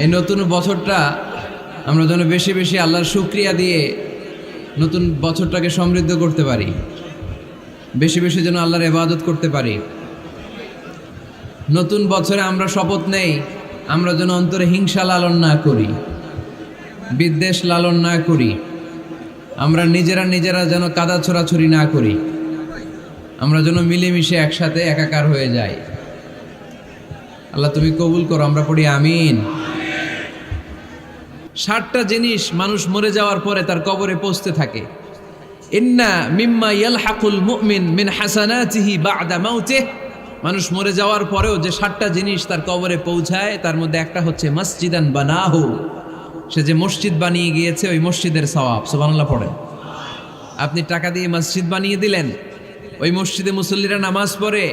এই নতুন বছরটা আমরা যেন বেশি বেশি আল্লাহর শুকরিয়া দিয়ে নতুন বছরটাকে সমৃদ্ধ করতে পারি, বেশি বেশি যেন আল্লাহর ইবাদত করতে পারি। নতুন বছরে আমরা শপথ নেই, আমরা যেন অন্তরে হিংসা লালন না করি, বিদ্বেষ লালন না করি, আমরা নিজেরা যেন কাদা ছোড়াছুরি না করি, আমরা যেন মিলেমিশে একসাথে একাকার হয়ে যাই। আল্লাহ তুমি কবুল করো, আমরা পড়ি আমিন। 60টা জিনিস মানুষ মরে যাওয়ার পরে তার কবরে পৌঁছতে থাকে। ইন্না মিম্মা ইয়ালহাকুল মুমিন মিন হাসানাতিহি বা'দা মাউতিহি, মানুষ মরে যাওয়ার পরেও যে 60টা জিনিস তার কবরে পৌঁছায় তার মধ্যে একটা হচ্ছে মসজিদান বানাহু, সে যে মসজিদ বানিয়ে গিয়েছে ওই মসজিদের সওয়াব। সুবহানাল্লাহ পড়েন। আপনি টাকা দিয়ে মসজিদ বানিয়ে দিলেন, ওই মসজিদে মুসল্লিরা নামাজ পড়ে,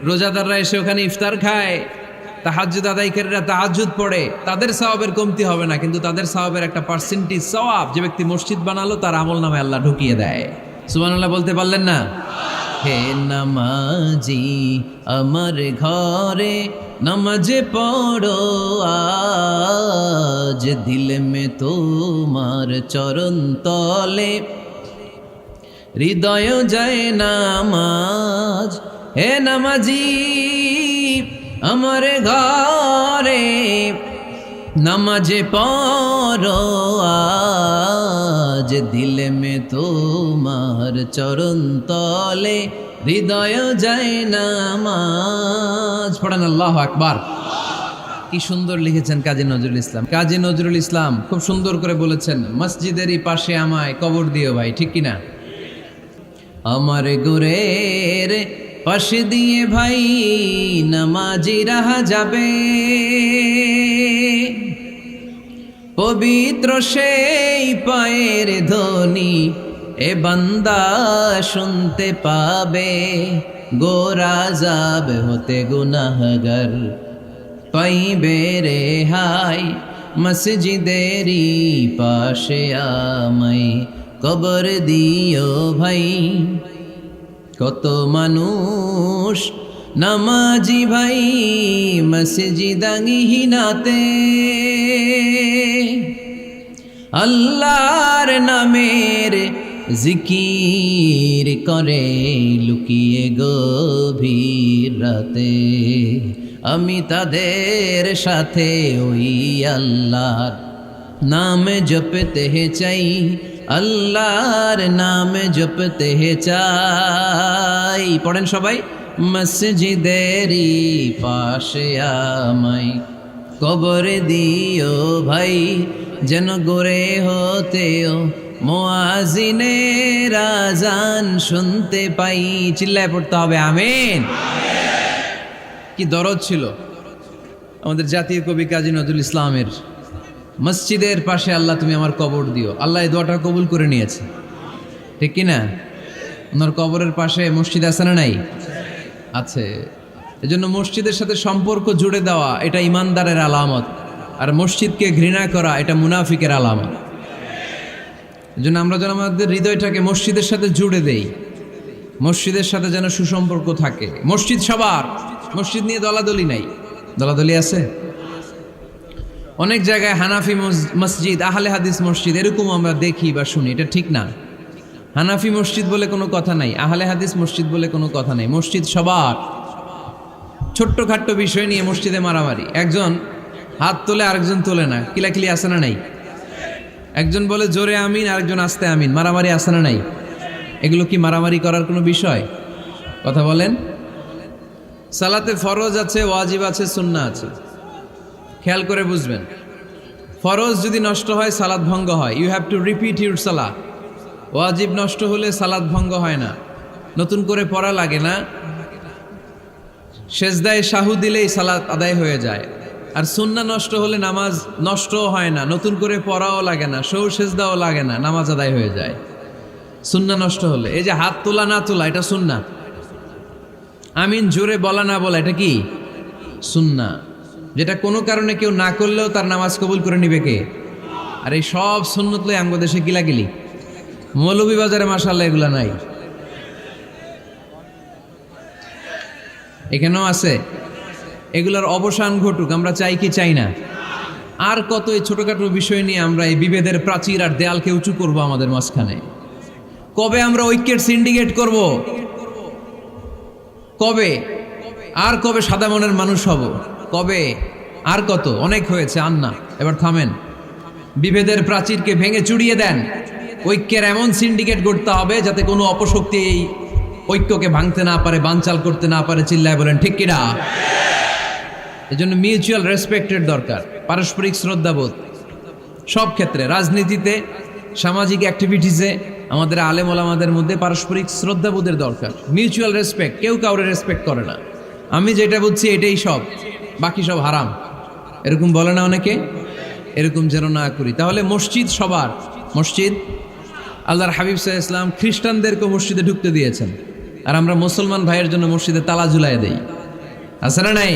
রোজাদাররা এসে ওখানে ইফতার খায়, তাহাজ্জুদ আদায়কারীরা তাহাজ্জুদ পড়ে, তাদের সওয়াবের কমতি হবে না, কিন্তু তাদের সওয়াবের একটা পার্সেন্টেজ সওয়াব যে ব্যক্তি মসজিদ বানালো তার আমল নামে আল্লাহ ঢুকিয়ে দেয়। সুবহানাল্লাহ বলতে পারলেন না? হে নামাজি আমার ঘরে নামাজ পড়ো আজ, দিল মে তোমার চরণ তলে হৃদয় যায় নামাজ। হে নামাজি আমার ঘরে নামাজ পড়ো আজ, দিল মে তোমার চরণ তলে হৃদয় যায় নামাজ। পড়েন আল্লাহু আকবার। কি সুন্দর লিখেছেন কাজী নজরুল ইসলাম। কাজী নজরুল ইসলাম খুব সুন্দর করে বলেছেন, মসজিদেরই পাশে আমায় কবর দিও ভাই, ঠিক কিনা? আমার গোরের পাশে দিয়ে ভাই নামাজি রাহা যাবে, পবিত্র সেই পায়ের ধ্বনি এ বান্দা শুনতে পাবে, গোরা যাব হতে গুনাহগার পাইবে রেহাই, মসজিদেরই পাশে আমায় কবর দিও ভাই। কত মানুষ নামাজি ভাই মসজিদাঙ্গিহীনাতে, আল্লাহর নামের জিকির করে লুকিয়ে গভীর রাতে, আমি তাদের সাথে ওই আল্লাহর নাম জপতে চাই, আল্লাহর নাম জপতে চাই। পড়েন সবাই, মসজিদেরই পাশে আমায় কবর দিও ভাই, যেন গড়ে হতেও মুয়াজ্জিনের আযান শুনতে পাই। চিল্লায় পড়তে হবে আমিন। কি দরদ ছিল আমাদের জাতীয় কবি কাজী নজরুল ইসলামের, মসজিদের পাশে আল্লাহ তুমি আমার কবর দিও। আল্লাহ এই দোয়াটা কবুল করে নিয়েছে, ঠিক কিনা? ওনার কবরের পাশে মসজিদ আছে না নাই? আছে। এজন্য মসজিদের সাথে সম্পর্ক জুড়ে দেওয়া এটা ইমানদারের আলামত, আর মসজিদকে ঘৃণা করা এটা মুনাফিকের আলামত। এজন্য আমরা যেন আমাদের হৃদয়টাকে মসজিদের সাথে জুড়ে দেই, মসজিদের সাথে যেন সুসম্পর্ক থাকে। মসজিদ সবার, মসজিদ নিয়ে দলাদলি নাই। দলাদলি আছে অনেক জায়গায়, হানাফি মসজিদ, আহলে হাদিস মসজিদ, এরকম আমরা দেখি বা শুনি, এটা ঠিক না। হানাফি মসজিদ বলে কোনো কথা নাই, আহলে হাদিস মসজিদ বলে কোনো কথা নাই। মসজিদ সবার। ছোট্টখাট্ট বিষয় নিয়ে মসজিদে মারামারি, একজন হাত তোলে আরেকজন তোলে না, কিলাকিলি আছে না নাই? একজন বলে জোরে আমিন, আরেকজন আস্তে আমিন, মারামারি আছে না নাই? এগুলো কি মারামারি করার কোনো বিষয়? কথা বলেন। সালাতে ফরজ আছে, ওয়াজিব আছে, সুন্নাহ আছে। খেয়াল করে বুঝবেন, ফরজ যদি নষ্ট হয় সালাত ভঙ্গ হয়, you have to repeat your সালাহ। ওয়াজিব নষ্ট হলে সালাত ভঙ্গ হয় না, নতুন করে পড়া লাগে না, সেজদায় সাহু দিলেই সালাত আদায় হয়ে যায়। আর সুন্নাহ নষ্ট হলে নামাজ নষ্টও হয় না, নতুন করে পড়াও লাগে না, সৌ সেজদাও লাগে না, নামাজ আদায় হয়ে যায় সুন্নাহ নষ্ট হলে। এই যে হাত তোলা না তোলা এটা সুন্নাহ, আমিন জোরে বলা না বলা এটা কি সুন্নাহ, যেটা কোনো কারণে কেউ না করলেও তার নামাজ কবুল করে নিবে কে? আর এই সব সুন্নত লই আমগো দেশে গিলাগিলি। মৌলভীবাজারে মাশাআল্লাহ এগুলা নাই, এখানেও আছে। এগুলার অবসান ঘটুক, আমরা চাই কি চাই না? আর কত এই ছোটখাটো বিষয় নিয়ে আমরা এই বিভেদের প্রাচীর আর দেয়ালকে উঁচু করব আমাদের মাঝখানে? কবে আমরা ঐক্যের সিন্ডিকেট করব? কবে? আর কবে সাদা মনের মানুষ হব? কবে? আর কত? অনেক হয়েছে, আর না, এবার থামেন। বিভেদের প্রাচীরকে ভেঙে চুড়িয়ে দেন। ঐক্যের এমন সিন্ডিকেট গড়তে হবে যাতে কোনো অপশক্তি এই ঐক্যকে ভাঙতে না পারে, বানচাল করতে না পারে। চিল্লায় বলেন ঠিক কিনা? এই জন্য মিউচুয়াল রেসপেক্টের দরকার, পারস্পরিক শ্রদ্ধাবোধ সব ক্ষেত্রে, রাজনীতিতে, সামাজিক অ্যাক্টিভিটিসে আমাদের আলেম ওলামাদের মধ্যে পারস্পরিক শ্রদ্ধাবোধের দরকার, মিউচুয়াল রেসপেক্ট। কেউ কাউরে রেসপেক্ট করে না, আমি যেটা বুঝছি এটাই সব, বাকি সব হারাম, এরকম বলে না অনেকে? এরকম যেন না করি। তাহলে মসজিদ সবার, মসজিদ আল্লাহর হাবিব সাল্লাল্লাহু আলাইহি ওয়াসাল্লাম খ্রিস্টানদেরকে মসজিদে ঢুকতে দিয়েছেন, আর আমরা মুসলমান ভাইয়ের জন্য মসজিদে তালা ঝুলাই দেই, আছে না নাই?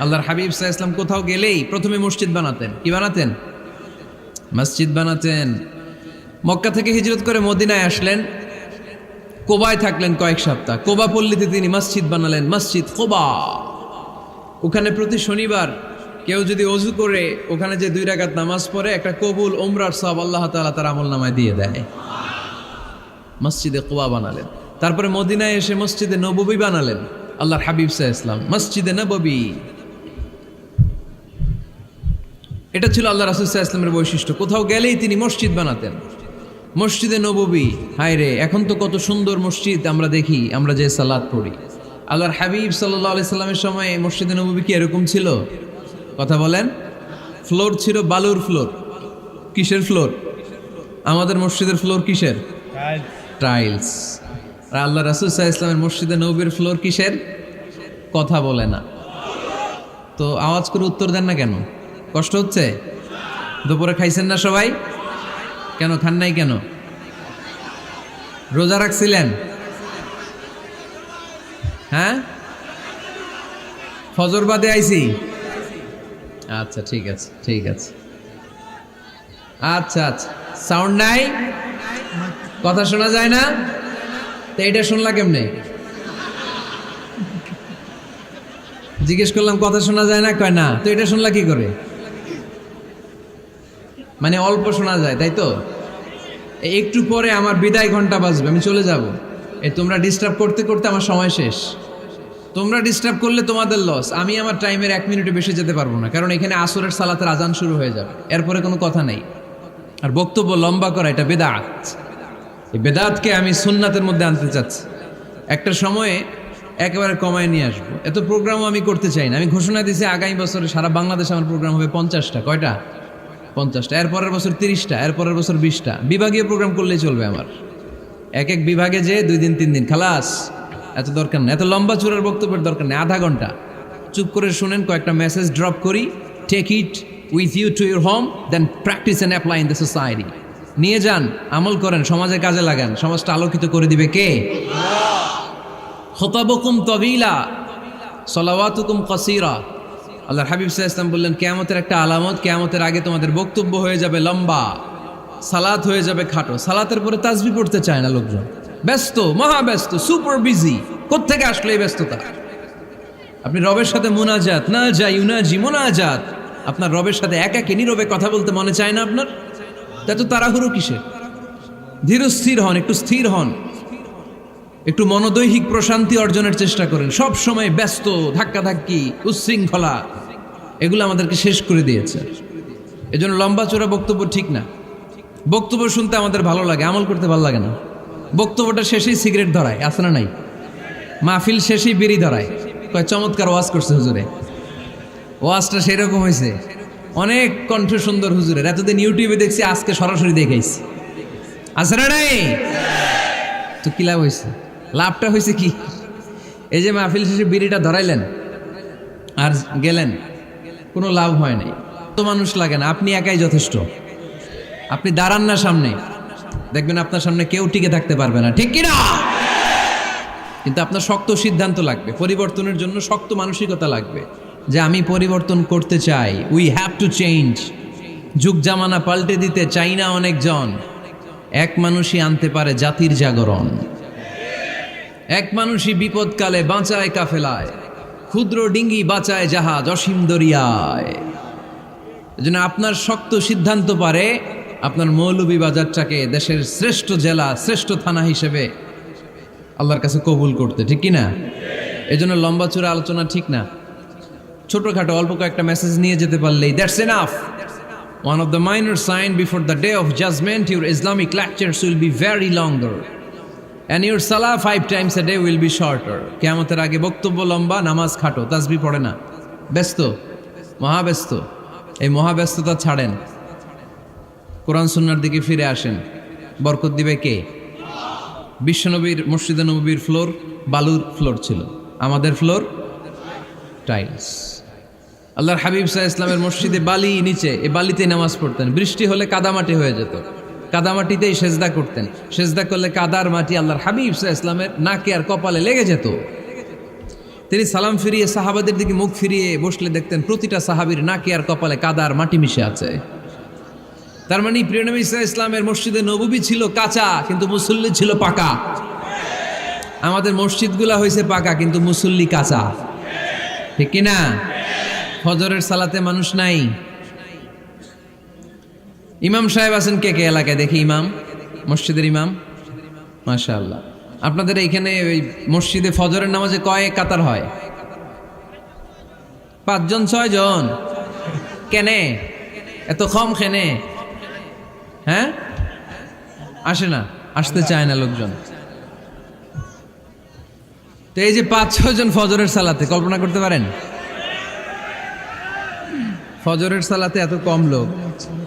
আল্লাহর হাবিব সাল্লাল্লাহু আলাইহি ওয়াসাল্লাম কোথাও গেলেই প্রথমে মসজিদ বানাতেন। কি বানাতেন? মসজিদ বানাতেন। মক্কা থেকে হিজরত করে মদিনায় আসলেন, কোবায় থাকলেন কয়েক সপ্তাহ। কোবা পল্লীতে তিনি মসজিদ বানালেন, মসজিদ কোবা। ওখানে প্রতি শনিবার কেউ যদি অজু করে ওখানে যে 2 রাকাত নামাজ পড়ে, একটা কবুল ওমরার সওয়াব আল্লাহ তাআলা তার আমলনামায় দিয়ে দেয়। মসজিদে কোবা বানালেন। তারপরে মদিনায় এসে মসজিদে নববী বানালেন আল্লাহর হাবিব সাল্লাল্লাহু আলাইহি ওয়াসাল্লাম, মসজিদে নববী। এটা ছিল আল্লাহ রাসূল সাল্লাল্লাহু আলাইহি ওয়াসাল্লামের বৈশিষ্ট্য। কোথাও গেলেই তিনি মসজিদ বানাতেন, মসজিদে নববী। হায় রে, এখন তো কত সুন্দর মসজিদ আমরা দেখি, আমরা যে সালাত পড়ি। আল্লাহর হাবিব সাল্লাল্লাহু আলাইহি সাল্লামের সময় মসজিদে নববী কি এরকম ছিল? কথা বলেন। ফ্লোর ছিল বালুর ফ্লোর। কিসের ফ্লোর? আমাদের মসজিদের ফ্লোর কিসের? টাইলস। আর আল্লাহ রাসূল সাল্লাল্লাহু আলাইহি ওয়াসাল্লামের মসজিদে নববীর ফ্লোর কিসের? কথা বলে না তো আওয়াজ করে উত্তর দেন না কেন? কষ্ট হচ্ছে? দুপুরে খাইছেন না সবাই? কেন খান নাই কেন? রোজা রাখছিলেন? হ্যাঁ, ফজর বাদে আইছি। আচ্ছা ঠিক আছে, ঠিক আছে। আচ্ছা আচ্ছা, সাউন্ড নাই, কথা শোনা যায় না? তো এটা শুনলা কেমনে? জিজ্ঞেস করলাম কথা শোনা যায় না, কয় না। তো এটা শুনলা কি করে? মানে অল্প শোনা যায়, তাই তো? একটু পরে আমার বিদায় ঘন্টা বাজবে, আমি চলে যাব। এই তোমরা ডিস্টার্ব করতে করতে আমার সময় শেষ। তোমরা ডিস্টার্ব করলে তোমাদের লস। আমি আমার টাইমের 1 মিনিটে বেশি যেতে পারবো না, কারণ এখানে আসরের সালাতের আজান শুরু হয়ে যাবে, এরপরে কোনো কথা নেই। আর বক্তব্য লম্বা করা এটা বেদাত। এই বেদাতকে আমি সুন্নাতের মধ্যে আনতে চাচ্ছি। একটা সময়ে একেবারে কমায় নিয়ে আসবো। এত প্রোগ্রামও আমি করতে চাই না। আমি ঘোষণা দিয়েছি আগামী বছরে সারা বাংলাদেশে আমার প্রোগ্রাম হবে 50টা। কয়টা? 50টা। এরপরের বছর 30টা, এরপরের বছর 20টা। বিভাগীয় প্রোগ্রাম করলেই চলবে আমার। এক এক বিভাগে যে 2 দিন 3 দিন খালাস। এত দরকার নেই, এত লম্বা চূড়ার বক্তব্যের দরকার নেই। আধা ঘন্টা চুপ করে শুনেন, কয়েকটা মেসেজ ড্রপ করি, take it with you to your home, then practice and apply in the society. নিয়ে যান, আমল করেন, সমাজে কাজে লাগান। সমাজটা আলোকিত করে দিবে কে? খুতাবুকুম তাবিলা সালাওয়াতুকুম কাসীরা। আল্লাহর হাবিব সাল্লাল্লাহু আলাইহি ওয়াসাল্লাম বললেন, কিয়ামতের একটা আলামত, কিয়ামতের আগে তোমাদের বক্তব্য হয়ে যাবে লম্বা, সালাত হয়ে যাবে খাটো। সালাতের পরে তাসবিহ পড়তে চায় না লোকজন, ব্যস্ত, মহাব্যস্ত, সুপার বিজি। কোত্থেকে আসলে এই ব্যস্ততা? আপনি রবের সাথে মুনাজাত, না যাই ইউনাজি মুনাজাত, আপনার রবের সাথে একাকী নীরবে কথা বলতে মনে চায় না আপনার? এত তাড়াহুড়ো কিসের? ধীর স্থির হন, একটু স্থির হন, একটু মনোদৈহিক প্রশান্তি অর্জনের চেষ্টা করেন। সব সময় ব্যস্ত, ধাক্কাধাক্কি, উচ্ছৃঙ্খলা, এগুলো আমাদেরকে শেষ করে দিয়েছে। এজন্য লম্বা চোরা বক্তব্য ঠিক না। বক্তব্য শুনতে আমাদের ভালো লাগে, আমল করতে ভালো লাগে না। বক্তব্যটা শেষেই সিগারেট ধরায়, আছে না নাই? মাহফিল শেষেই বিড়ি ধরায়, কয় চমৎকার ওয়াজ করছে হুজুরে। ওয়াজটা সেরকম হয়েছে, অনেক কণ্ঠ সুন্দর হুজুরের। এতদিন ইউটিউবে দেখছি, আজকে সরাসরি দেখাইছি, আছে না নাই? তো কি লাভ হয়েছে? লাভটা হয়েছে কি? এই যে মাহফিল শেষে বিড়িটা ধরাইলেন আর গেলেন, কোনো লাভ হয় নাই। তো মানুষ লাগে না, আপনি একাই যথেষ্ট। আপনি দাঁড়ান না সামনে, দেখবেন আপনার সামনে কেউ টিকে থাকতে পারবে না, ঠিক কিনা? কিন্তু আপনার শক্ত সিদ্ধান্ত লাগবে, পরিবর্তনের জন্য শক্ত মানসিকতা লাগবে, যে আমি পরিবর্তন করতে চাই। We have to change. যুগ জামানা পাল্টে দিতে চাই না অনেকজন। এক মানুষই আনতে পারে জাতির জাগরণ। এক মানুষই বিপদকালে বাঁচায় কাফেলায়, ক্ষুদ্র ডিঙ্গি বাঁচায় জাহাজ অসীম দরিয়ায়। এজন্য আপনার শক্ত সিদ্ধান্ত পারে আপনার মৌলভীবাজারটাকে দেশের শ্রেষ্ঠ জেলা, শ্রেষ্ঠ থানা হিসেবে আল্লাহর কাছে কবুল করতে, ঠিক কি না? এজন্য লম্বা চূড়া আলোচনা ঠিক না। ছোটখাটো অল্প কয়েকটা মেসেজ নিয়ে যেতে পারলেই that's enough. One of the minor sign before the day of judgment, your Islamic lectures will be very longer. And your salah 5 times a day will be shorter. কিয়ামতের আগে বক্তব্য লম্বা, নামাজ খাটো, তাসবিহ পড়ে না, ব্যস্ত, মহাব্যস্ত। এই মহাব্যস্ততা ছাড়েন, কোরআন সুন্নাহর দিকে ফিরে আসেন। বরকত দিবে কে? বিশ্বনবীর মসজিদে নববীর ফ্লোর বালুর ফ্লোর ছিল, আমাদের ফ্লোর টাইলস। আল্লাহর হাবিব সাল্লাল্লাহু আলাইহি ইসলামের মসজিদে বালি নিচে, এই বালিতেই নামাজ পড়তেন। বৃষ্টি হলে কাদামাটি হয়ে যেত, কাদামাটিতেই সেজদা করতেন। সেজদা করলে কাদার মাটি আল্লাহর হাবিব সাল্লাল্লাহু আলাইহি ইসলামের নাকে আর কপালে লেগে যেত। তিনি সালাম ফিরিয়ে সাহাবাদের দিকে মুখ ফিরিয়ে বসলে দেখতেন প্রতিটা সাহাবীর নাকে আর কপালে কাদার মাটি মিশে আছে। তার মানে প্রিয় নবী সাল্লাল্লাহু আলাইহি ইসলামের মসজিদে নববী ছিল কাঁচা, কিন্তু মুসল্লি ছিল পাকা। আমাদের মসজিদগুলা হয়েছে পাকা, কিন্তু মুসল্লি কাঁচা, ঠিক কি না? ফজরের সালাতে মানুষ নাই। ইমাম সাহেব আছেন কে কে এলাকায়? দেখি ইমাম, মসজিদের ইমাম, মাশাআল্লাহ। আপনাদের এইখানে ওই মসজিদে ফজরের নামাজে কয় কাতার হয়? 5 জন 6 জন? কেনে এত কম? খেনে হ্যাঁ আসে না, আসতে চায় না লোকজন। তো এই যে 5-6 জন ফজরের সালাতে, কল্পনা করতে পারেন ফজরের সালাতে এত কম লোক?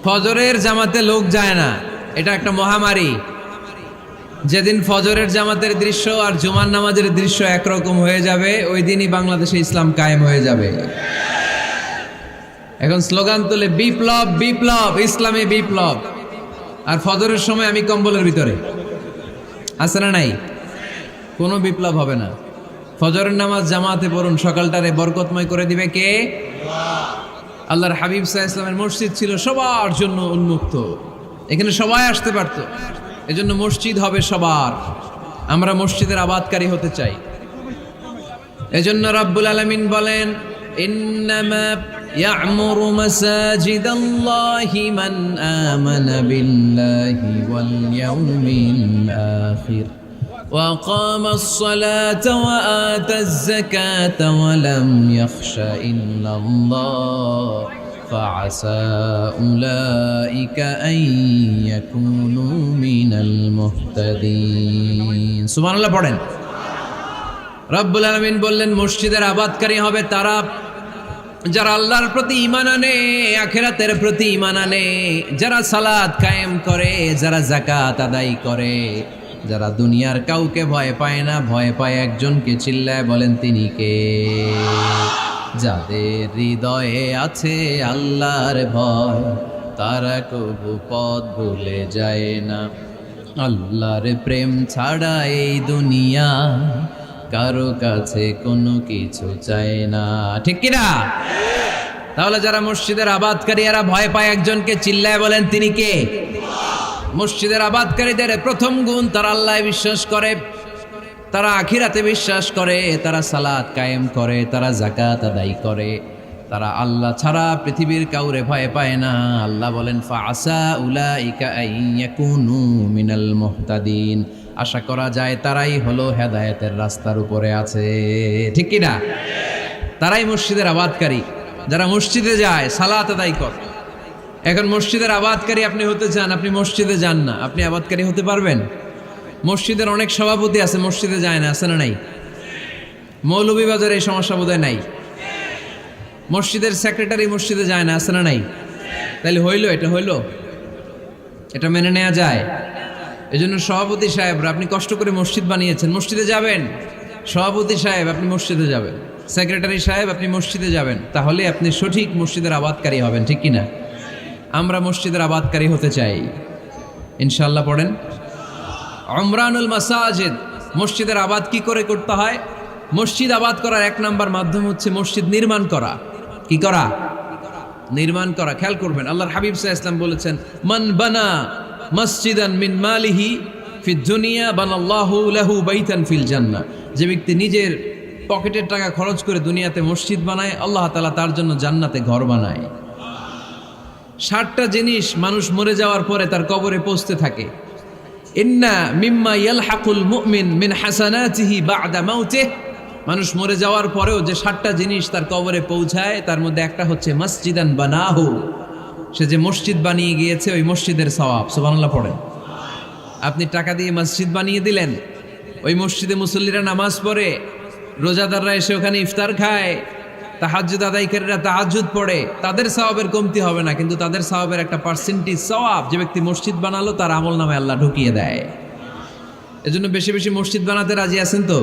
ফজরের জামাতে লোক যায় না, এটা একটা মহামারী। যেদিন ফজরের জামাতের দৃশ্য আর জুমার নামাজের দৃশ্য একরকম হয়ে যাবে, ওই দিনই বাংলাদেশে ইসলাম কায়েম হয়ে যাবে। এখন স্লোগান তুলে বিপ্লব বিপ্লব, ইসলামে বিপ্লব। আর ফজরের সময় আমি কম্বলের ভিতরে, আছে না নাই? কোনো বিপ্লব হবে না। ফজরের নামাজ জামাতে পড়ুন, সকালটারে বরকতময় করে দিবে কে? আল্লাহর হাবিব সাল্লাল্লাহু আলাইহি ওয়াসাল্লামের মসজিদ ছিল সবার জন্য উন্মুক্ত, এখানে সবাই আসতে পারতো। এজন্য মসজিদ হবে সবার। আমরা মসজিদের আবাদকারী হতে চাই। এজন্য রাব্বুল আলামিন বলেন, ইন্নামা ইয়া'মুরু মাসাজিদাল্লাহি মান আমানা বিল্লাহি ওয়াল ইয়াউমিল আখির ওয়া আকামাস সালাতা ওয়া আতাজ যাকাতা ওয়া লাম ইয়াখশা ইল্লাল্লাহ فعسى أولئك أن يكونوا من المهتدين سبحان الله পড়েন। রব্বুল আলামিন বললেন মসজিদের আবাদকারী হবে তারা যারা আল্লাহর প্রতি ঈমান আনে, আখিরাতের প্রতি ঈমান আনে, যারা সালাত কায়েম করে, যারা যাকাত আদায় করে, যারা দুনিয়ার কাউকে ভয় পায় না, ভয় পায় একজনকে। চিল্লায় বলেন তিনি কে? যাদের হৃদয়ে আছে আল্লাহর ভয়, তারা কবু পথ ভুলে যায় না। আল্লাহর প্রেম ছাড়া এই দুনিয়া কারো কাছে কোনো কিছু চায় না, ঠিক কিনা? তাহলে যারা মসজিদের আবাদকারী এরা ভয় পায় একজনকে। চিল্লায় বলেন তিনি কে? মসজিদের আবাদকারীদের প্রথম গুণ, তারা আল্লাহ বিশ্বাস করে, তারা আখিরাতে বিশ্বাস করে, তারা সালাত কায়েম করে, তারা যাকাত আদায় করে, তারা আল্লাহ ছাড়া পৃথিবীর কাউরে ভয় পায় না। আল্লাহ বলেন ফাআসা উলাইকা আইয়াকুনু মিনাল মুহতাদিন, আশা করা যায় তারাই হলো হেদায়েতের রাস্তার উপরে আছে, ঠিক কি না? তারাই মসজিদের আবাদকারী, যারা মসজিদে যায়, সালাত আদায় করে। এখন মসজিদের আবাদকারী আপনি হতে চান, আপনি মসজিদে যান না, আপনি আবাদকারী হতে পারবেন? মসজিদের অনেক সভাপতি আছে, মসজিদে যায় না, আছে না নাই? মৌলভীবাজারে এই সমস্যা বোধহয় নাই। মসজিদের সেক্রেটারি মসজিদে যায় না, আছে না নাই? তাহলে হইলো, এটা হইলো, এটা মেনে নেওয়া যায়? এজন্য সভাপতি সাহেবরা, আপনি কষ্ট করে মসজিদ বানিয়েছেন, মসজিদে যাবেন। সভাপতি সাহেব আপনি মসজিদে যাবেন, সেক্রেটারি সাহেব আপনি মসজিদে যাবেন, তাহলে আপনি সঠিক মসজিদের আবাদকারী হবেন, ঠিক কিনা? আমরা মসজিদের আবাদকারী হতে চাই ইনশাআল্লাহ। পড়েন উমরানুল মাসাজিদ। মসজিদের আবাদ কি করে করতে হয়? মসজিদ আবাদ করার 1 নাম্বার মাধ্যম হচ্ছে মসজিদ নির্মাণ করা। কি করা? নির্মাণ করা। খেয়াল করবেন, আল্লাহর হাবিব সাল্লাল্লাহু আলাইহি ওয়াসাল্লাম বলেছেন, মান বানা মসজিদান মিন মালিহি ফিদ দুনিয়া বানাল্লাহু লাহু বাইতান ফিল জান্নাহ। যে ব্যক্তি নিজের পকেটের টাকা খরচ করে দুনিয়াতে মসজিদ বানায়, আল্লাহ তাআলা তার জন্য জান্নাতে ঘর বানায়। 60টা জিনিস মানুষ মরে যাওয়ার পরে তার কবরে পৌঁছতে থাকে। ইন্না মিম্মা ইয়ালহাকুল মুমিন মিন হাসানাতিহি বা'দা মাউতিহি, মানুষ মরে যাওয়ার পরেও যে 60টা জিনিস তার কবরে পৌঁছায় তার মধ্যে একটা হচ্ছে মসজিদান বানাহু, সে যে মসজিদ বানিয়ে গিয়েছে ওই মসজিদের সওয়াব। সুবহানাল্লাহ পড়েন। আপনি টাকা দিয়ে মসজিদ বানিয়ে দিলেন, ওই মসজিদে মুসল্লিরা নামাজ পড়ে, রোজাদাররা এসে ওখানে ইফতার খায়, তাহাজ্জুদ আদায়কারীরা তাহাজ্জুদ পড়ে, তাদের সওয়াবের কমতি হবে না, কিন্তু তাদের সওয়াবের একটা পার্সেন্টেজ সওয়াব যে ব্যক্তি মসজিদ বানালো তার আমলনামায় আল্লাহ ঢুকিয়ে দেয়। এজন্য বেশি বেশি মসজিদ বানাতে রাজি আছেন তো?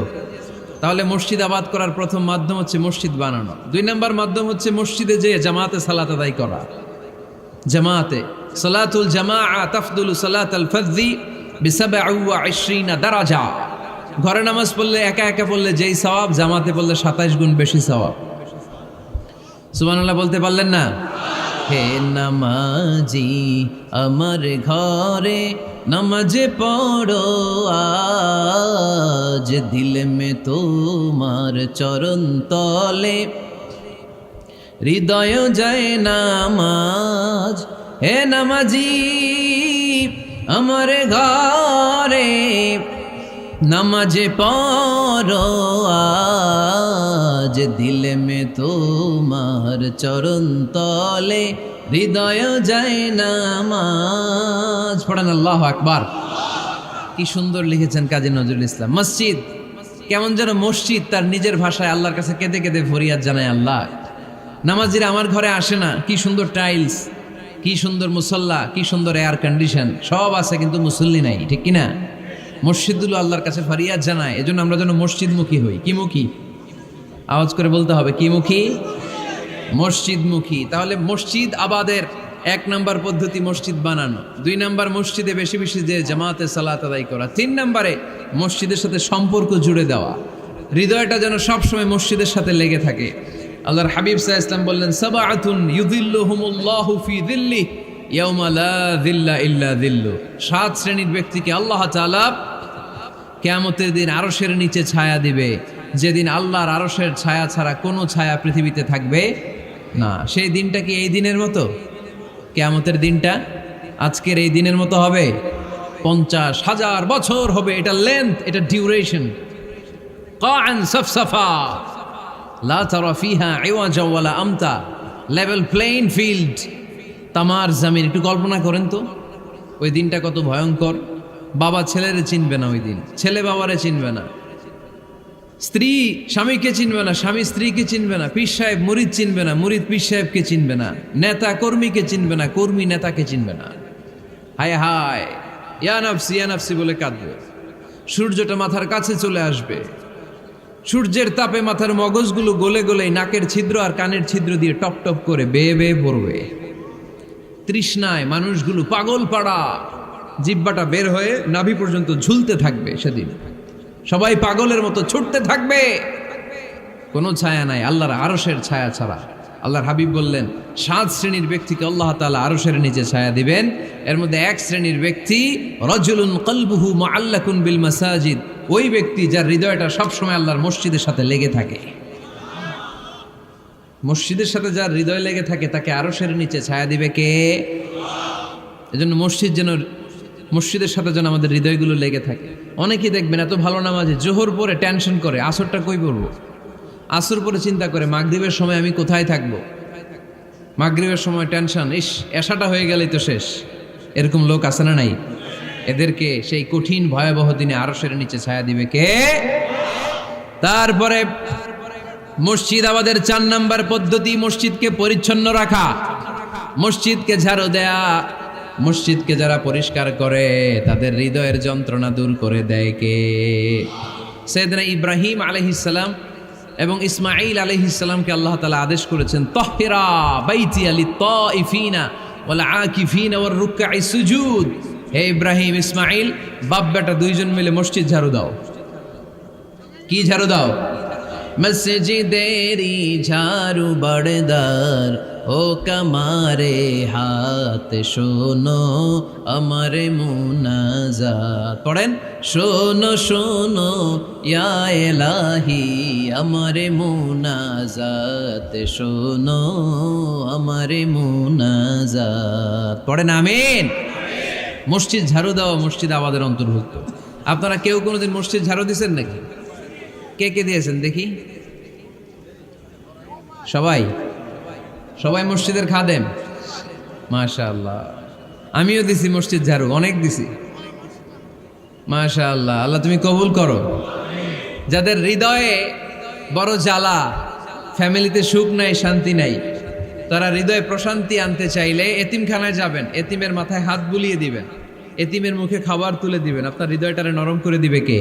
তাহলে মসজিদ আবাদ করার প্রথম মাধ্যম হচ্ছে মসজিদ বানানো। 2 নম্বর মাধ্যম হচ্ছে মসজিদে যেয়ে জামাতে সালাত আদায় করা। জামাতে সালাতুল জামাআ তাফদুলু সালাতাল ফাযযি বি27 দারাজা। ঘরে নামাজ পড়লে একা একা পড়লে যেই সওয়াব, জামাতে পড়লে 27 গুণ বেশি সওয়াব। সুবহানাল্লাহ বলতে পারলেন না? হে নামাজি আমার ঘরে নামাজ পড়ো আজ, দিল মে তোমার চরণ তলে হৃদয় যায় নামাজ। হে নামাজি আমার ঘরে নামাজ পড়ো আজ, দিল মে তোমার চরণ তলে হৃদয় যায় নামাজ। পড়েন আল্লাহু আকবার। কি সুন্দর লিখেছেন কাজী নজরুল ইসলাম। মসজিদ কেমন যেন মসজিদ তার নিজের ভাষায় আল্লাহর কাছে কেঁদে কেঁদে ফরিয়াদ জানায়, আল্লাহ নামাজিরা আমার ঘরে আসে না, কি সুন্দর টাইলস, কি সুন্দর মুসল্লা, কি সুন্দর এয়ার কন্ডিশন, সব আছে কিন্তু মুসল্লি নাই, ঠিক কিনা? মসজিদগুলো আল্লাহর কাছে ফরিয়াদ জানায়। এজন্য আমরা যেন মসজিদমুখী হই। কি মুখী? আওয়াজ করে বলতে হবে, কি মুখী? মসজিদমুখী। তাহলে মসজিদ আবাদের 1 নম্বর পদ্ধতি মসজিদ বানানো। 2 নম্বর মসজিদে বেশি বেশি যে জামাতে সালাত আদায় করা। 3 নম্বরে মসজিদের সাথে সম্পর্ক জুড়ে দেওয়া, হৃদয়টা যেন সবসময় মসজিদের সাথে লেগে থাকে। আল্লাহর হাবিব সাল্লাল্লাহু আলাইহি ওয়াসাল্লাম বললেন, সাবআতুন ইউযিল্লুহুমুল্লাহু ফি যিল্লিহি ইয়াওমা লা যিল্লা ইল্লা যিল্লু। 7 শ্রেণীর ব্যক্তিকে আল্লাহ তাআলা কিয়ামতের দিন আরশের নিচে ছায়া দিবে, যেদিন আল্লাহর আরশের ছায়া ছাড়া কোনো ছায়া পৃথিবীতে থাকবে না। সেই দিনটা কি এই দিনের মতো? কিয়ামতের দিনটা আজকের এই দিনের মতো হবে? 50,000 বছর হবে। এটা লেন্থ, এটা ডিউরেশন। কাআন সাফসাফা লা তারা ফিহা ইওয়াজা ওয়ালা আমতা, লেভেল প্লেইং ফিল্ড, তামার জমিন। একটু কল্পনা করেন তো ওই দিনটা কত ভয়ঙ্কর। বাবা ছেলেরে চিনবে না ওই দিন, ছেলে বাবারে চিনবে না, স্ত্রী স্বামীকে চিনবে না, স্বামী স্ত্রীকে চিনবে না, পীর সাহেব মুরিদ চিনবে না, মুরিদ পীর সাহেবকে চিনবে না, নেতা কর্মীকে চিনবে না, কর্মী নেতাকে চিনবে না। হায় হায়, ইয়া নাফসি ইয়া নাফসি বলে কাঁদবে। সূর্যটা মাথার কাছে চলে আসবে, সূর্যের তাপে মাথার মগজগুলো গলে গলে নাকের ছিদ্র আর কানের ছিদ্র দিয়ে টপ টপ করে বেয়ে বেয়ে পড়বে। তৃষ্ণায় মানুষগুলো পাগল পাড়া, জিহ্বাটা বের হয়ে নাভি পর্যন্ত ঝুলতে থাকবে। সেদিন সবাই পাগলের মতো ছুটতে থাকবে, কোনো ছায়া নাই আল্লাহর আরশের ছায়া ছাড়া। আল্লাহর হাবিব বললেন 7 শ্রেণীর ব্যক্তিকে আল্লাহ তাআলা আরশের নিচে ছায়া দিবেন। এর মধ্যে 1 শ্রেণীর ব্যক্তি রাজুলুন কলবুহু মুআল্লাকুন বিল মাসাজিদ, ওই ব্যক্তি যার হৃদয়টা সবসময় আল্লাহর মসজিদের সাথে লেগে থাকে। মসজিদের সাথে যার হৃদয় লেগে থাকে তাকে আরশের নিচে ছায়া দিবে কে? এজন্য মসজিদের সাথে যেন আমাদের হৃদয়গুলো লেগে থাকে। অনেকেই দেখবেন এত ভালো নামাজে, জোহর পরে টেনশন করে আসরটা কই পড়বো, আসর পরে চিন্তা করে মাগরিবের সময় আমি কোথায় থাকবো, মাগরিবের সময় টেনশন, ইস এশাটা হয়ে গেলেই তো শেষ। এরকম লোক আছে না নাই? এদেরকে সেই কঠিন ভয়াবহ দিনে আরশের নিচে ছায়া দিবে কে? তারপরে মসজিদ আমাদের 4 নম্বর পদ্ধতি মসজিদকে পরিচ্ছন্ন রাখা, মসজিদকে ঝাড়ু দেয়া। মসজিদকে যারা পরিষ্কার করে তাদের হৃদয়ের যন্ত্রণা দূর করে দেয় কে? সাইয়েদনা ইব্রাহিম আলাইহিস সালাম এবং ইসমাঈল আলাইহিস সালামকে আল্লাহ তাআলা আদেশ করেছেন, তাহহিরা বাইতিয়া লিত-তাইফিনা ওয়াল আকিফিনা ওয়ার রুকআই সুজুদ। হে ইব্রাহিম ইসমাঈল, বাপ বেটা দুইজন মিলে মসজিদ ঝাড়ু দাও। কি ঝাড়ু দাও? মসজিদেরি ঝাড়ু বড়দার ও কামারে হাত শোনো আমার মুনাজাত। পড়েন, শোনো শোনো ইয়া এলাহি আমার মুনাজাত, শোনো আমার মুনাজাত। পড়েন আমিন। মসজিদ ঝাড়ু দেওয়া মসজিদ আমাদের অন্তর্ভুক্ত। আপনারা কেউ কোনোদিন মসজিদ ঝাড়ু দিয়েছেন নাকি? কে কে দিয়েছেন দেখি? সবাই সবাই মসজিদের খাদেম? মাশাআল্লাহ। আমিও দিছি মসজিদ ঝাড়ু, অনেক দিছি। মাশাআল্লাহ, আল্লাহ তুমি কবুল করো। যাদের হৃদয়ে বড় জ্বালা, ফ্যামিলিতে সুখ নাই, শান্তি নাই, তারা হৃদয়ে প্রশান্তি আনতে চাইলে এতিমখানায় যাবেন, এতিমের মাথায় হাত বুলিয়ে দিবেন, এতিমের মুখে খাবার তুলে দিবেন। আপনার হৃদয়টারে নরম করে দিবে কে?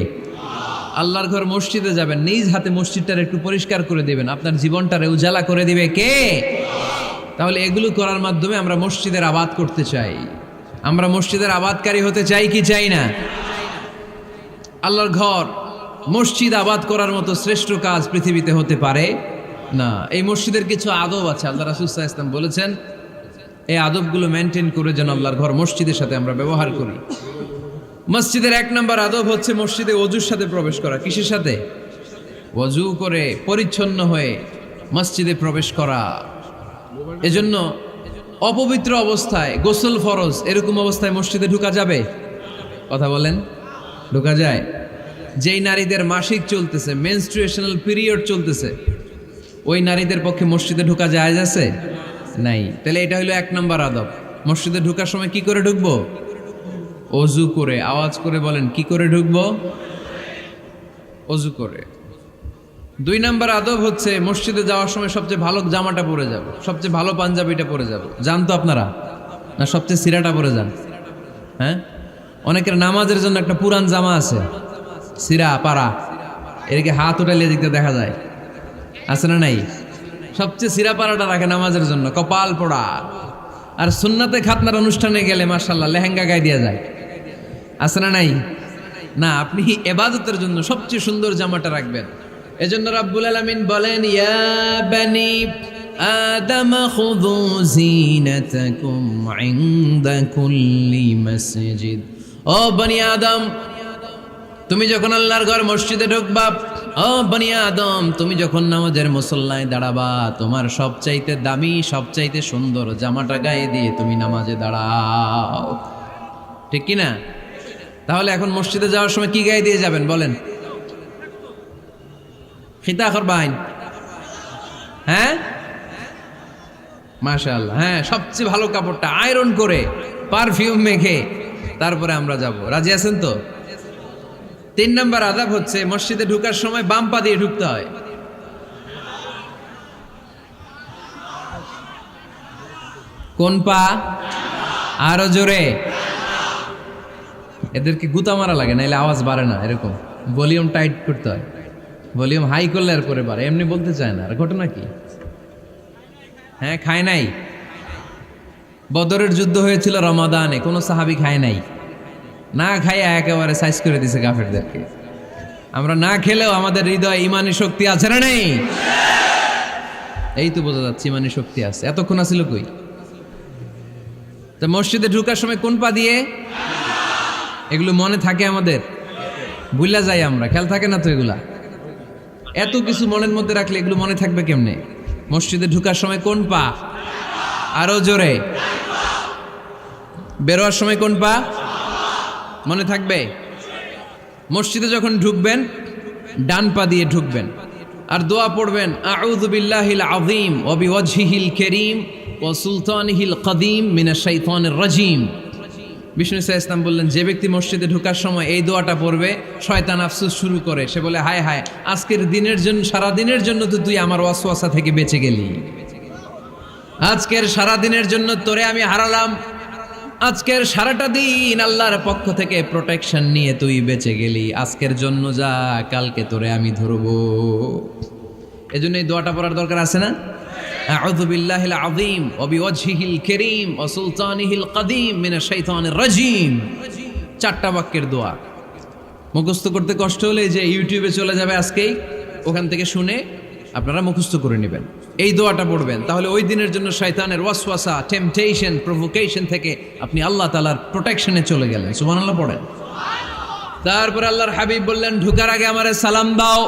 আল্লাহর ঘর মসজিদে যাবেন, নিজ হাতে মসজিদটারে একটু পরিষ্কার করে দিবেন, আপনার জীবনটারে উজালা করে দিবে কে? তাহলে এগুলো করার মাধ্যমে আমরা মসজিদের আবাদ করতে চাই। আমরা মসজিদের আবাদকারী হতে চাই কি চাই না? আল্লাহর ঘর মসজিদ আবাদ করার মতো শ্রেষ্ঠ কাজ পৃথিবীতে হতে পারে না। এই মসজিদের কিছু আদব আছে, আল্লাহ রাসূল সাল্লাল্লাহু আলাইহি ওয়াসাল্লাম বলেছেন এই আদবগুলো মেনটেন করে যেন আল্লাহর ঘর মসজিদের সাথে আমরা ব্যবহার করি। মসজিদের 1 নম্বর আদব হচ্ছে মসজিদে ওযুর সাথে প্রবেশ করা। কিসের সাথে? ওযু করে পরিচ্ছন্ন হয়ে মসজিদে প্রবেশ করা। এজন্য অপবিত্র অবস্থায় গোসল ফরজ, এরকম অবস্থায় মসজিদে ঢোকা যাবে? কথা বলেন, ঢোকা যায়? যেই নারীদের মাসিক চলতেছে, মেনস্ট্রুয়েশনাল পিরিয়ড চলতেছে, ওই নারীদের পক্ষে মসজিদে ঢোকা জায়েজ আছে? নাই। তাহলে এটা হলো 1 নম্বর আদব। মসজিদে ঢোকার সময় কি করে ঢুকবো? ওযু করে। আওয়াজ করে বলেন, কি করে ঢুকবো? ওযু করে। 2 নম্বর আদব হচ্ছে মসজিদে যাওয়ার সময় সবচেয়ে ভালো জামাটা পরে যাব, সবচেয়ে ভালো পাঞ্জাবিটা পরে যাব। জান তো আপনারা? না সবচেয়ে সিরাটা পরে যান? হ্যাঁ, অনেকের নামাজের জন্য একটা পুরান জামা আছে, সিরা পাড়া, এদিকে হাত উঠাইলে দিকতে দেখা যায়, আছে না নাই? সবচেয়ে সিরা পাড়াটা রাখে নামাজের জন্য, কপাল পোড়া। আর সুন্নাতে খাতনার অনুষ্ঠানে গেলে মাশাআল্লাহ লেহেঙ্গা গায়ে দেওয়া যায়, আছে না নাই? না, আপনি ইবাদতের জন্য সবচেয়ে সুন্দর জামাটা রাখবেন। এজন্য রাব্বুল আলামিন বলেন, ইয়া বানি আদম খুযু যিনাতাকুম ইনদা কুল্লি মসজিদ। ও বনি আদম, তুমি যখন আল্লাহর ঘর মসজিদে ঢুকবা, ও বনি আদম, তুমি যখন নামাজের মুসল্লায় দাঁড়াবা, তোমার সবচাইতে দামি, সবচাইতে সুন্দর জামাটা গায়ে দিয়ে তুমি নামাজে দাঁড়াও। ঠিক কি না? তাহলে এখন মসজিদে যাওয়ার সময় কি গায়ে দিয়ে যাবেন বলেন? খিতা করবাইন? হ্যাঁ, মাশাআল্লাহ। হ্যাঁ, সবচেয়ে ভালো কাপড়টা আয়রন করে পারফিউম মেখে তারপরে আমরা যাব। রাজি আছেন তো? 3 নম্বর আদব হচ্ছে মসজিদে ঢোকার সময় বাম পা দিয়ে ঢুকতে হয়। কোন পা? আরো জোরে। এদেরকে গুতা মারা লাগে, নাইলে আওয়াজ বাড়ে না। এরকম ভলিউম টাইট করতে হয়, ভলিউম হাই করলে আর পরে বাড়ে। এমনি বলতে চায় না। আর ঘটনা কি? হ্যাঁ, খায় নাই। বদরের যুদ্ধ হয়েছিল রমাদানে, কোনো সাহাবী খায় নাই। না খাইয়া একেবারে সাইজ করে দিছে কাফেরদেরকে। আমরা না খেলেও আমাদের হৃদয়ে ইমানি শক্তি আছে না নেই? এই তো বোঝা যাচ্ছে ইমানি শক্তি আছে। এতক্ষণ আছিল কই? তো মসজিদে ঢোকার সময় কোন পা দিয়ে? এগুলো মনে থাকে আমাদের? ভুলা যাই আমরা, খেয়াল থাকে না তো এগুলা। এত কিছু মনের মধ্যে রাখলে এগুলো মনে থাকবে কেমনে? মসজিদে ঢোকার সময় কোন পা? আরো জোরে। বেরোয়ার সময় কোন পা? মনে থাকবে? মসজিদে যখন ঢুকবেন ডান পা দিয়ে ঢুকবেন, আর দোয়া পড়বেন, আউযু বিল্লাহিল আযীম ওয়া বিওয়াজহিল কারীম ওয়া সুলতানিহিল কদীম মিনাশ শাইতানির রাজীম। বিষ্ণু সাল্লাল্লাহু আলাইহি ওয়াসাল্লাম বললেন, যে ব্যক্তি মসজিদে ঢোকার সময় এই দোয়াটা পড়বে, শয়তান আফসোস শুরু করে। সে বলে, হায় হায়, আজকের দিনের জন্য, সারা দিনের জন্য তো তুই আমার ওয়াসওয়াসা থেকে বেঁচে গেলি। আজকের সারা দিনের জন্য তোরে আমি হারালাম। আজকের সারাটা দিন আল্লাহর পক্ষ থেকে প্রোটেকশন নিয়ে তুই বেঁচে গেলি। আজকের জন্য যা, কালকে তোরে আমি ধরবো। এজন্য এই দোয়াটা পড়ার দরকার আছে না? আউযু বিল্লাহিল আযীম ওয়া বিওয়াজহিল কারীম ওয়া সুলতানিহিল কদীম মিনাশ শাইতানির রাজীম। 4টা বাক্যের দোয়া। মুখস্থ করতে কষ্ট হলে যে ইউটিউবে চলে যাবে আজকেই, ওখান থেকে শুনে আপনারা মুখস্থ করে নেবেন। এই দোয়াটা পড়বেন, তাহলে ওই দিনের জন্য শয়তানের ওয়াসওয়াসা, টেম্পটেশন, প্রভোকেশন থেকে আপনি আল্লাহ তাআলার প্রোটেকশনে চলে গেলেন। সুবহানাল্লাহ পড়েন। তারপর আল্লাহর হাবিব বললেন, ঢুকার আগে আমারে সালাম দাও।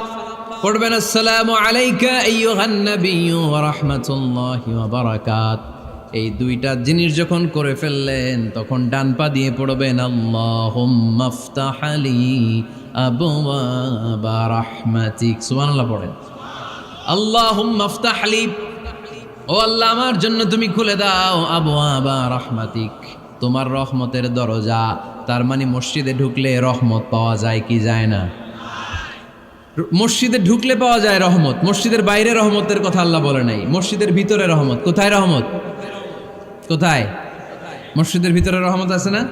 পড়বেন, আসসালামু আলাইকা আইয়ুহান নাবিয়্যু ওয়া রাহমাতুল্লাহি ওয়া বারাকাত। এই দুইটা জিনিস যখন করে ফেললেন, তখন ডান পা দিয়ে পড়বেন, আল্লাহুম্মা আফতাহ লি আবওয়াবা রাহমাতিক। সুবহানাল্লাহ পড়েন। আল্লাহুম্মা আফতাহ লি, ও আল্লাহ আমার জন্য তুমি খুলে দাও আবওয়াবা রাহমাতিক, তোমার রহমতের দরজা। তার মানে মসজিদে ঢুকলে রহমত পাওয়া যায় কি যায় না? মসজিদে ঢুকলে পাওয়া যায় রহমত, মসজিদের বাইরে রহমতের কথা আল্লাহ বলে নাই। মসজিদের ভিতরে রহমত। কোথায় রহমত? কোথায়? মসজিদের ভিতরে রহমত আছে না?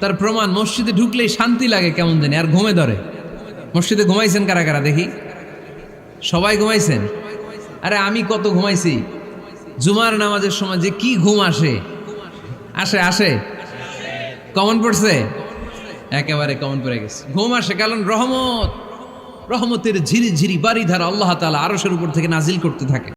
তার প্রমাণ, মসজিদে ঢুকলেই শান্তি লাগে কেমন জানি, আর ঘুমে ধরে। মসজিদে ঘুমাইছেন কারা কারা দেখি? সবাই ঘুমাইছেন? আরে আমি কত ঘুমাইছি। জুমার নামাজের সময় যে কি ঘুম আসে, আসে আসে কমন পড়ছে, একেবারে কমন পড়ে গেছে। ঘুম আসে কারণ রহমতের ঝিরি ঝিরি বাড়ি ধারা আল্লাহ তাআলা আরশের উপর থেকে নাজিল করতে থাকে।